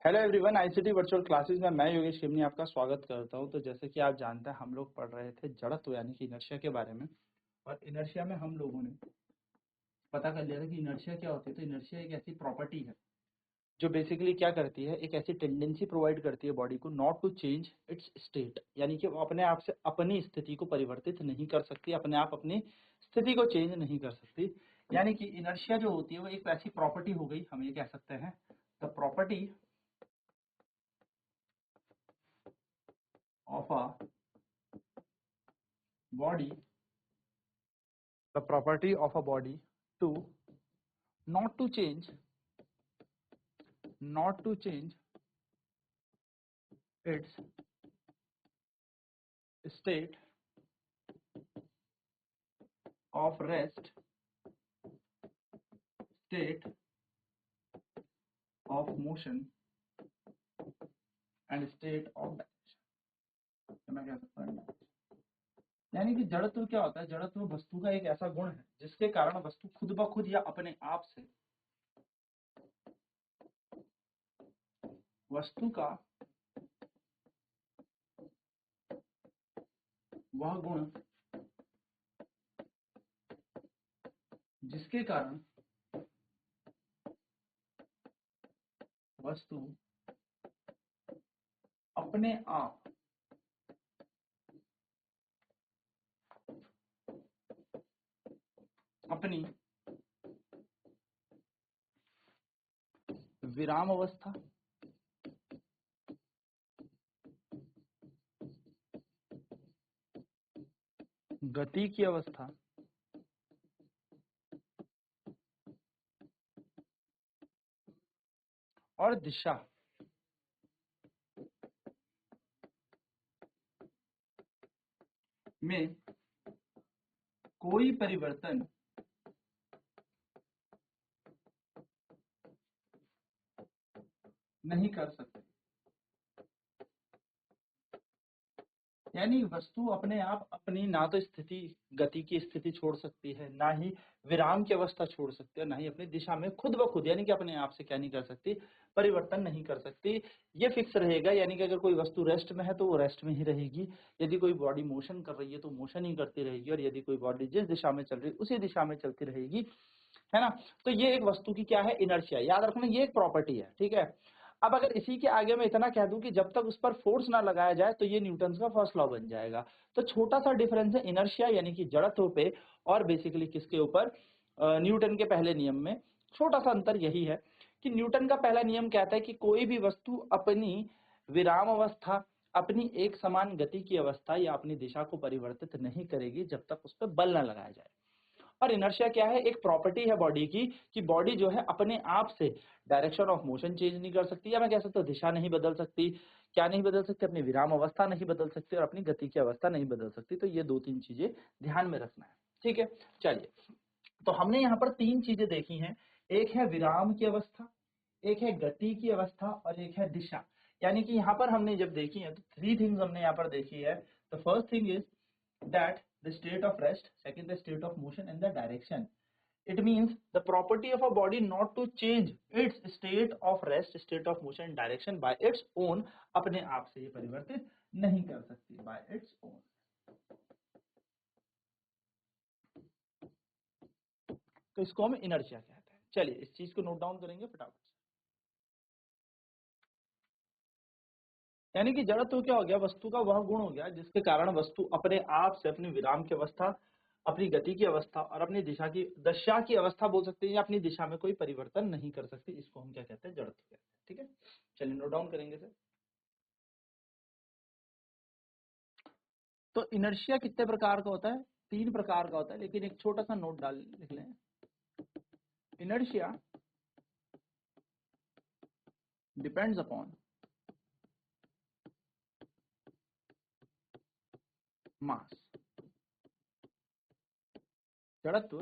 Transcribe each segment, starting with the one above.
Hello everyone, ICT virtual classes में मैं योगेश खेमनी आपका स्वागत करता हूं। तो जैसे कि आप जानते हैं, हम लोग पढ़ रहे थे जड़त्व यानी कि इनर्शिया के बारे में। और इनर्शिया में हम लोगों ने पता कर लिया था कि इनर्शिया क्या होती है। तो इनर्शिया एक ऐसी प्रॉपर्टी है जो बेसिकली क्या करती है, एक ऐसी टेंडेंसी प्रोवाइड करती है बॉडी को not to change its state, यानी कि वो अपने आप से अपनी स्थिति को परिवर्तित नहीं कर सकती, अपने आप अपनी स्थिति को चेंज नहीं कर सकती। यानी कि इनर्शिया जो होती है वो एक ऐसी प्रॉपर्टी हो गई, हम ये कह सकते हैं the property of a body, the property of a body to not to change its state of rest, state of motion and state of direction। मैं कह सकता हूँ यानी कि जड़त्व क्या होता है। जड़त्व वस्तु का एक ऐसा गुण है जिसके कारण वस्तु खुद ब खुद या अपने आप से वस्तु का वह गुण जिसके कारण वस्तु अपने आप अपनी विराम अवस्था, गति की अवस्था और दिशा में कोई परिवर्तन नहीं कर सकते। यानी वस्तु अपने आप अपनी ना तो स्थिति गति की स्थिति छोड़ सकती है, ना ही विराम की अवस्था छोड़ सकती है, ना ही अपनी दिशा में खुद ब खुद यानी कि अपने आप से क्या नहीं कर सकती, परिवर्तन नहीं कर सकती। ये फिक्स रहेगा, यानी कि अगर कोई वस्तु रेस्ट में है तो वो रेस्ट में ही रहेगी, यदि कोई बॉडी मोशन कर रही है तो मोशन ही करती रहेगी, और यदि कोई बॉडी जिस दिशा में चल रही है उसी दिशा में चलती रहेगी, है ना। तो ये एक वस्तु की क्या है, इनर्शिया। याद रखना ये एक प्रॉपर्टी है, ठीक है। अब अगर इसी के आगे मैं इतना कह दूं कि जब तक उस पर फोर्स ना लगाया जाए तो ये न्यूटन का फर्स्ट लॉ बन जाएगा। तो छोटा सा डिफरेंस है इनर्शिया यानी कि जड़त्व पे और बेसिकली किसके ऊपर, न्यूटन के पहले नियम में। छोटा सा अंतर यही है कि न्यूटन का पहला नियम कहता है कि कोई भी वस्तु अपनी विराम अवस्था, अपनी एक समान गति की अवस्था या अपनी दिशा को परिवर्तित नहीं करेगी जब तक उस पर बल न लगाया जाए। और इनर्शिया क्या है, एक प्रॉपर्टी है बॉडी की कि बॉडी जो है अपने आप से डायरेक्शन ऑफ मोशन चेंज नहीं कर सकती, या मैं कह सकता हूँ दिशा नहीं बदल सकती। क्या नहीं बदल सकती, अपनी विराम अवस्था नहीं बदल सकती और अपनी गति की अवस्था नहीं बदल सकती। तो ये दो तीन चीजें ध्यान में रखना है, ठीक है। चलिए, तो हमने यहाँ पर तीन चीजें देखी हैं। एक है विराम की अवस्था, एक है गति की अवस्था और एक है दिशा। यानी कि यहाँ पर हमने जब देखी है तो थ्री थिंग्स हमने यहाँ पर देखी है। The first thing is that the state of rest, second the state of motion and the direction. It means the property of a body not to change its state of rest, state of motion and direction by its own, अपने आप से ये परिवर्तित नहीं कर सकती by its own। तो इसको हम इनर्शिया कहते हैं। चलिए इस चीज को नोट डाउन करेंगे फटाफट से। यानी कि जड़त्व क्या हो गया, वस्तु का वह गुण हो गया जिसके कारण वस्तु अपने आप से अपनी विराम की अवस्था, अपनी गति की अवस्था और अपनी दशा की अवस्था बोल सकते हैं, या अपनी दिशा में कोई परिवर्तन नहीं कर सकती। इसको हम क्या कहते हैं, जड़त्व कहते हैं, ठीक है। चलिए नोट डाउन करेंगे सर। तो इनर्शिया कितने प्रकार का होता है, तीन प्रकार का होता है, लेकिन एक छोटा सा नोट डाल लिख लें। इनर्शिया डिपेंड्स अपॉन मास। जड़त्व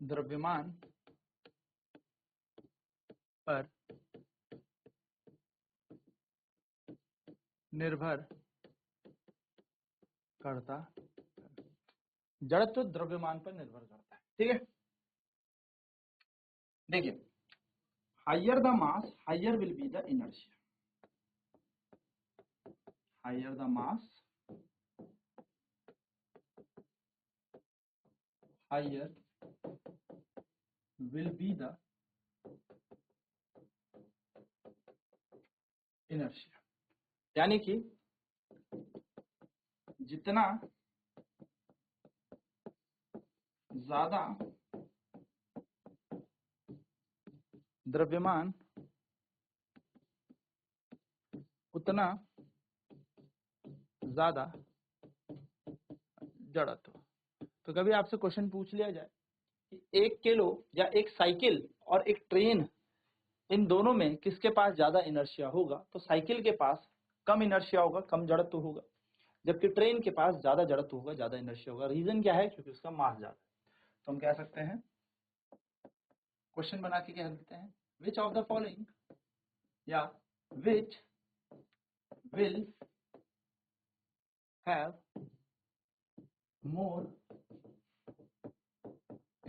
द्रव्यमान पर निर्भर करता, जड़त्व द्रव्यमान पर निर्भर करता है, ठीक है। देखिए, higher the mass higher will be the inertia, higher the mass higher will be the inertia, यानी कि जितना ज्यादा द्रव्यमान उतना ज्यादा जड़त्व। तो कभी आपसे क्वेश्चन पूछ लिया जाए कि 1 किलो या एक साइकिल और एक ट्रेन, इन दोनों में किसके पास ज्यादा इनर्शिया होगा, तो साइकिल के पास कम इनर्शिया होगा, कम जड़त्व होगा, जबकि ट्रेन के पास ज्यादा जड़त्व होगा, ज्यादा इनर्शिया होगा। रीजन क्या है? क्योंकि उसका मास ज्यादा है। तो हम कह सकते हैं, क्वेश्चन बना के कह देते हैं, विच ऑफ द फॉलोइंग या which will have more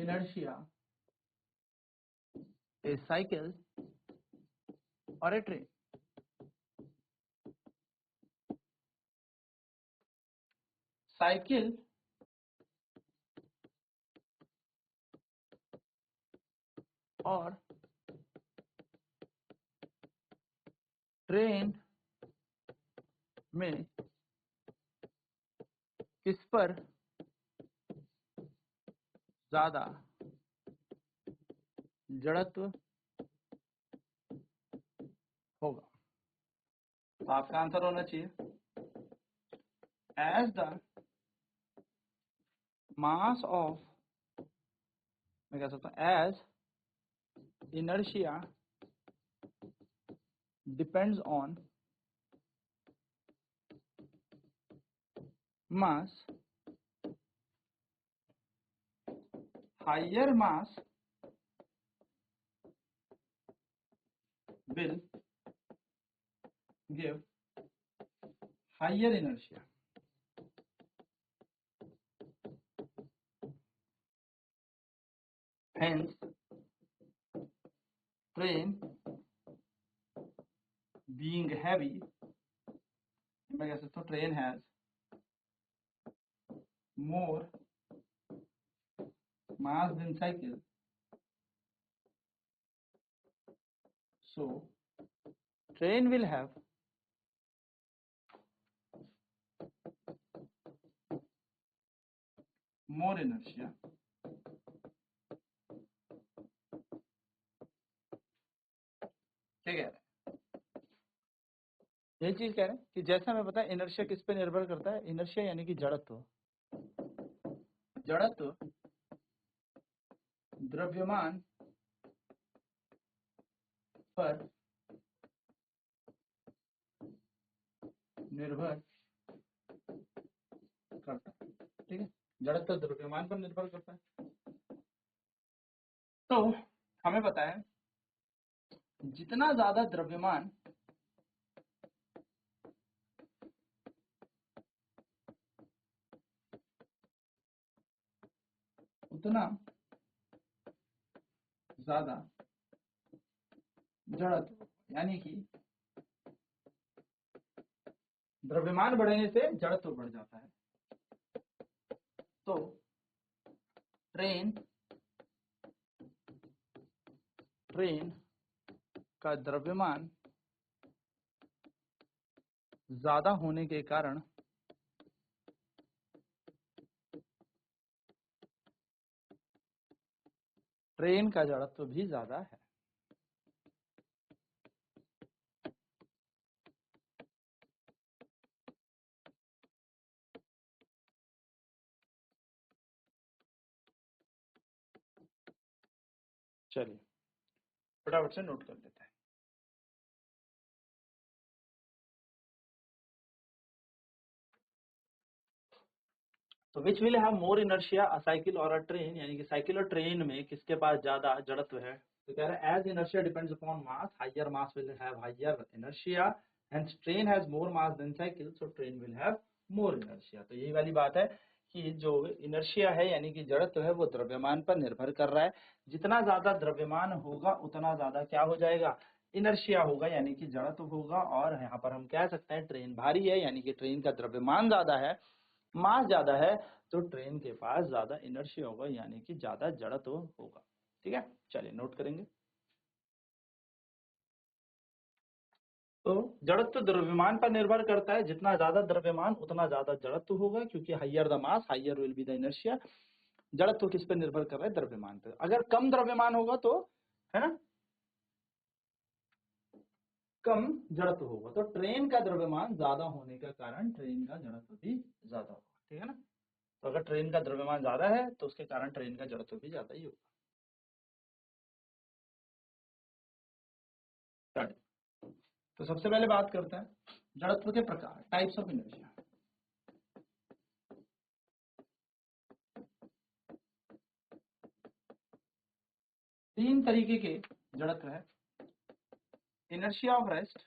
inertia, a cycle or a train? Cycle और ट्रेन में किस पर ज्यादा जड़त्व होगा? तो आपका आंसर होना चाहिए, एज द मास ऑफ, मैं कह सकता हूं as inertia depends on mass, higher mass will give higher inertia. Hence, train being heavy, मैं कह सकता हूँ train has more mass than cycle, so train will have more inertia. क्या कह रहे हैं? यही चीज कह रहे हैं कि जैसा मैं बताया, इनर्शिया किस पे निर्भर करता है? इनर्शिया यानी कि जड़त्व, जड़त्व द्रव्यमान पर निर्भर करता है। ठीक है, जड़त्व द्रव्यमान पर निर्भर करता है। तो हमें पता है, जितना ज्यादा द्रव्यमान उतना ज्यादा जड़त्व, यानी कि द्रव्यमान बढ़ने से जड़त्व बढ़ जाता है। तो ट्रेन का द्रव्यमान ज्यादा होने के कारण ट्रेन का जड़त्व भी ज्यादा है। चलिए फटाफट से नोट कर लेते हैं। तो which will have more inertia, a cycle और अ ट्रेन, यानी कि साइकिल और ट्रेन में किसके पास ज्यादा जड़त्व है? तो कह रहा है, as inertia depends upon mass, higher mass will have higher inertia, and train has more mass than cycle, so train will have more inertia. तो यही वाली बात है कि जो इनर्शिया है यानी कि जड़त्व है वो द्रव्यमान पर निर्भर कर रहा है। जितना ज्यादा द्रव्यमान होगा उतना ज्यादा क्या हो जाएगा, इनर्शिया होगा यानी कि जड़त्व होगा। और यहाँ पर हम कह सकते हैं ट्रेन भारी है यानी कि ट्रेन का द्रव्यमान ज्यादा है, मास ज्यादा है, तो ट्रेन के पास ज्यादा इनर्शिया होगा यानी कि ज्यादा जड़त्व होगा। ठीक है, चलिए नोट करेंगे। तो जड़त्व द्रव्यमान पर निर्भर करता है, जितना ज्यादा द्रव्यमान उतना ज्यादा जड़त्व होगा, क्योंकि higher the mass higher will be the inertia. जड़त्व किस पर निर्भर कर रहा है, द्रव्यमान पर। अगर कम द्रव्यमान होगा तो, है ना, कम जड़त्व होगा, तो ट्रेन का द्रव्यमान ज्यादा होने का कारण ट्रेन का जड़त्व भी ज्यादा होगा। ठीक है ना, तो अगर ट्रेन का द्रव्यमान ज्यादा है तो उसके कारण ट्रेन का जड़त्व भी ज्यादा ही होगा। तो सबसे पहले बात करते हैं जड़त्व के प्रकार, टाइप्स ऑफ इनर्शिया। तीन तरीके के जड़त्व है, inertia of rest,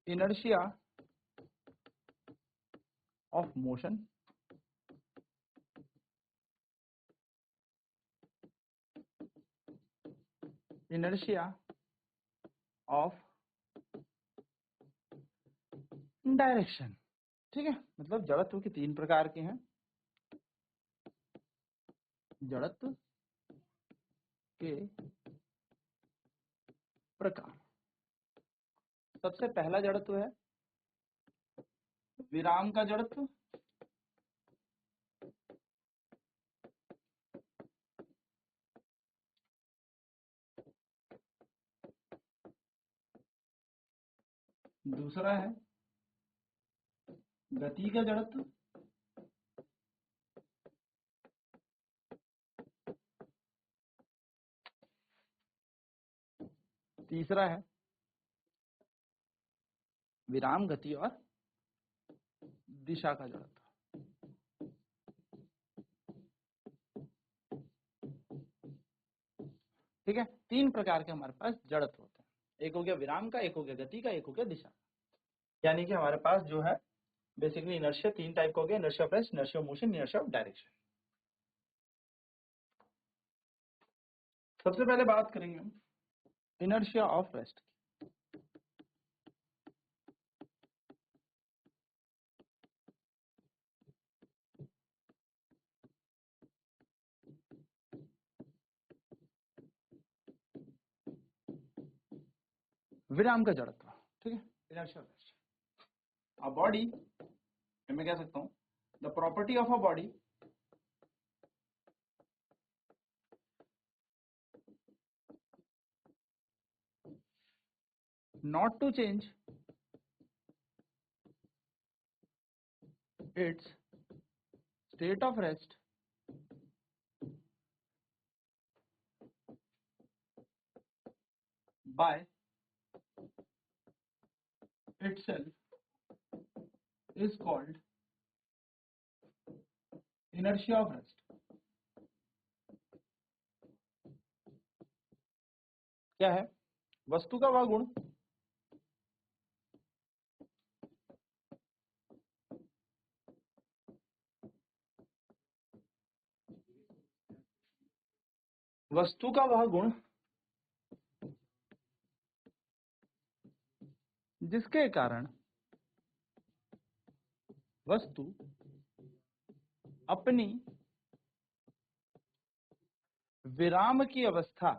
inertia of motion, inertia of direction. ठीक है, मतलब जड़त्व के तीन प्रकार के हैं। जड़त्व के प्रकार, सबसे पहला जड़त्व है विराम का जड़त्व, दूसरा है गति का जड़त्व, तीसरा है विराम गति और दिशा का जड़त्व। ठीक है, तीन प्रकार के हमारे पास जड़त्व होते हैं, एक हो गया विराम का, एक हो गया गति का, एक हो गया दिशा का। यानी कि हमारे पास जो है बेसिकली इनर्शिया तीन टाइप का हो गया, inertia of rest, inertia of motion, inertia of direction. सबसे पहले बात करेंगे हम इनर्शिया ऑफ रेस्ट। विराम का जड़त्व, ठीक है, inertia of rest. A body, मैं कह सकता हूं the property of a body not to change its state of rest by itself is called inertia of rest। क्या है, वस्तु का वह गुण वस्तु का वह गुण जिसके कारण वस्तु अपनी विराम की अवस्था,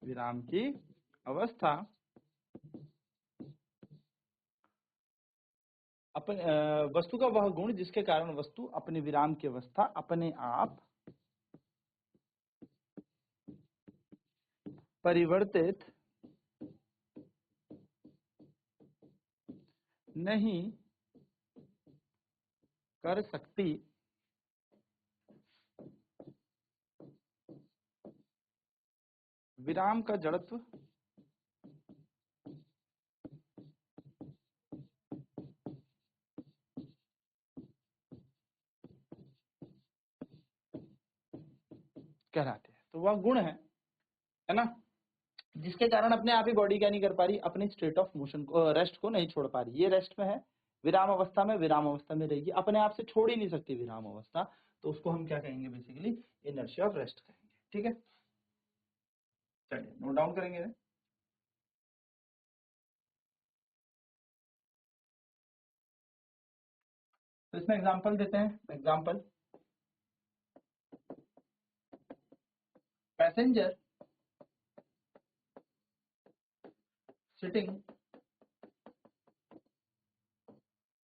विराम की अवस्था वस्तु का वह गुण जिसके कारण वस्तु अपनी विराम की अवस्था अपने आप परिवर्तित नहीं कर सकती, विराम का जड़त्व कहलाते हैं। तो वह गुण है है ना, जिसके कारण अपने आप ही बॉडी क्या नहीं कर पा रही, अपने स्टेट ऑफ मोशन को, रेस्ट को नहीं छोड़ पा रही। ये रेस्ट में है, विराम अवस्था में रहेगी, अपने आप से छोड़ ही नहीं सकती विराम अवस्था, तो उसको हम क्या कहेंगे, बेसिकली इनर्शिया ऑफ रेस्ट कहेंगे। ठीक है, चलिए नोट डाउन करेंगे। तो इसमें एग्जांपल देते हैं। Example, passenger sitting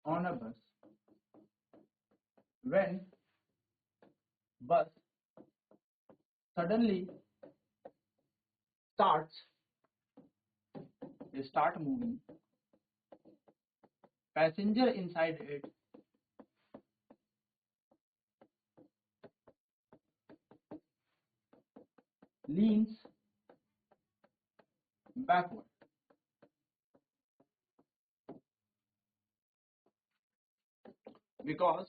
on a बस when bus suddenly start moving, passenger inside it leans backward because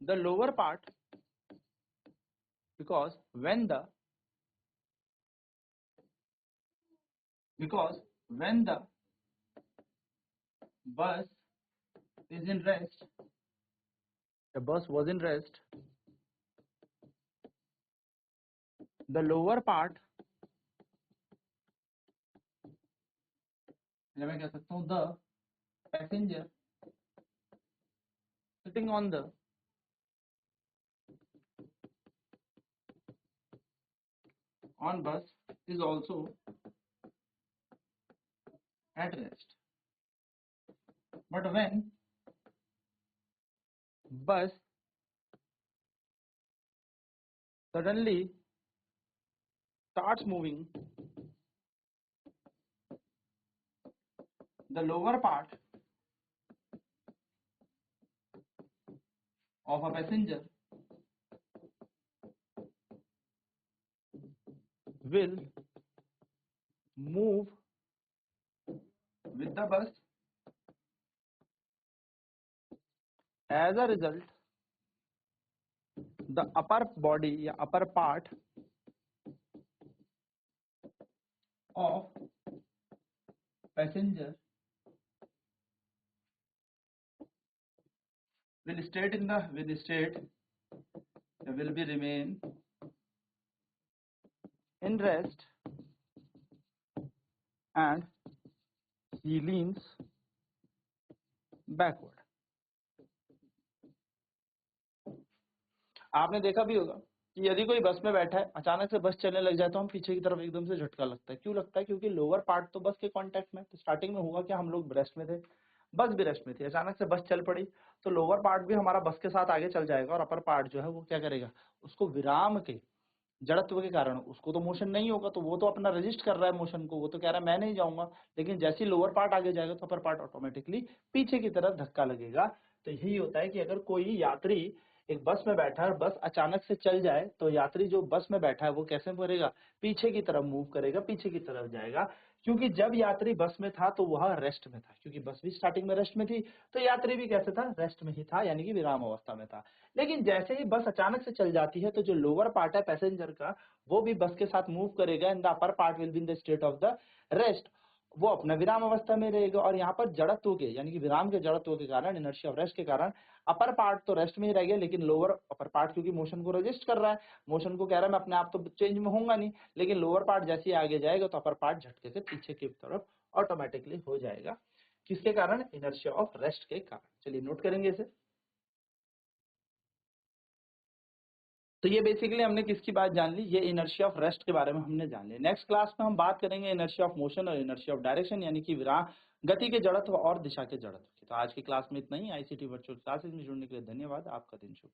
the lower part, because when the bus is in rest, the bus was in rest, the lower part, मैं कह सकता हूँ the passenger sitting on the on bus is also at rest, but when bus suddenly starts moving, the lower part of a passenger will move with the bus. As a result, the upper body या upper part of passenger will be remain in rest and he leans backward. आपने देखा भी होगा कि यदि कोई बस में बैठा है, अचानक से बस चलने लग जाए तो हम पीछे की तरफ एकदम से झटका लगता है। क्यों लगता है? क्योंकि लोअर पार्ट तो बस के कांटेक्ट में। तो स्टार्टिंग में हुआ क्या, हम लोग रेस्ट में थे, बस भी रेस्ट में थी, अचानक से बस चल पड़ी तो लोअर पार्ट भी हमारा बस के साथ आगे चल जाएगा और अपर पार्ट जो है वो क्या करेगा, उसको विराम के जड़त्व के कारण उसको तो मोशन नहीं होगा, तो वो तो अपना रजिस्ट कर रहा है मोशन को, वो तो कह रहा है मैं नहीं जाऊंगा, लेकिन जैसे ही लोअर पार्ट आगे जाएगा तो अपर पार्ट ऑटोमेटिकली पीछे की तरफ धक्का लगेगा। तो यही होता है कि अगर कोई यात्री एक बस में बैठा है और बस अचानक से चल जाए तो यात्री जो बस में बैठा है वो कैसे करेगा, पीछे की तरफ मूव करेगा, पीछे की तरफ जाएगा। क्योंकि जब यात्री बस में था तो वह रेस्ट में था, क्योंकि बस भी स्टार्टिंग में रेस्ट में थी, तो यात्री भी कैसे था, रेस्ट में ही था, यानी कि विराम अवस्था में था। लेकिन जैसे ही बस अचानक से चल जाती है तो जो लोअर पार्ट है पैसेंजर का वो भी बस के साथ मूव करेगा and the upper part will be in the state of the rest, वो अपना विराम अवस्था में रहेगा। और यहाँ पर जड़त्व के यानी कि विराम के जड़त्व के कारण, इनर्शिया ऑफ रेस्ट के कारण अपर पार्ट तो रेस्ट में ही रह गया, लेकिन लोअर अपर पार्ट क्योंकि मोशन को रजिस्ट कर रहा है, मोशन को कह रहा है मैं अपने आप तो चेंज में होऊंगा नहीं, लेकिन लोअर पार्ट जैसे ही आगे जाएगा तो अपर पार्ट झटके से पीछे की तरफ ऑटोमेटिकली हो जाएगा। किसके कारण? इनर्शिया ऑफ रेस्ट के कारण। चलिए नोट करेंगे इसे। तो ये बेसिकली हमने किसकी बात जान ली, ये इनर्शिया ऑफ रेस्ट के बारे में हमने जान लिया। नेक्स्ट क्लास में हम बात करेंगे इनर्शिया ऑफ मोशन और इनर्शिया ऑफ डायरेक्शन, यानी कि विराम, गति के जड़त्व और दिशा के जड़त्व की। तो आज की क्लास में इतना ही। आईसीटी वर्चुअल क्लासेस में जुड़ने के लिए धन्यवाद। आपका दिन शुभ।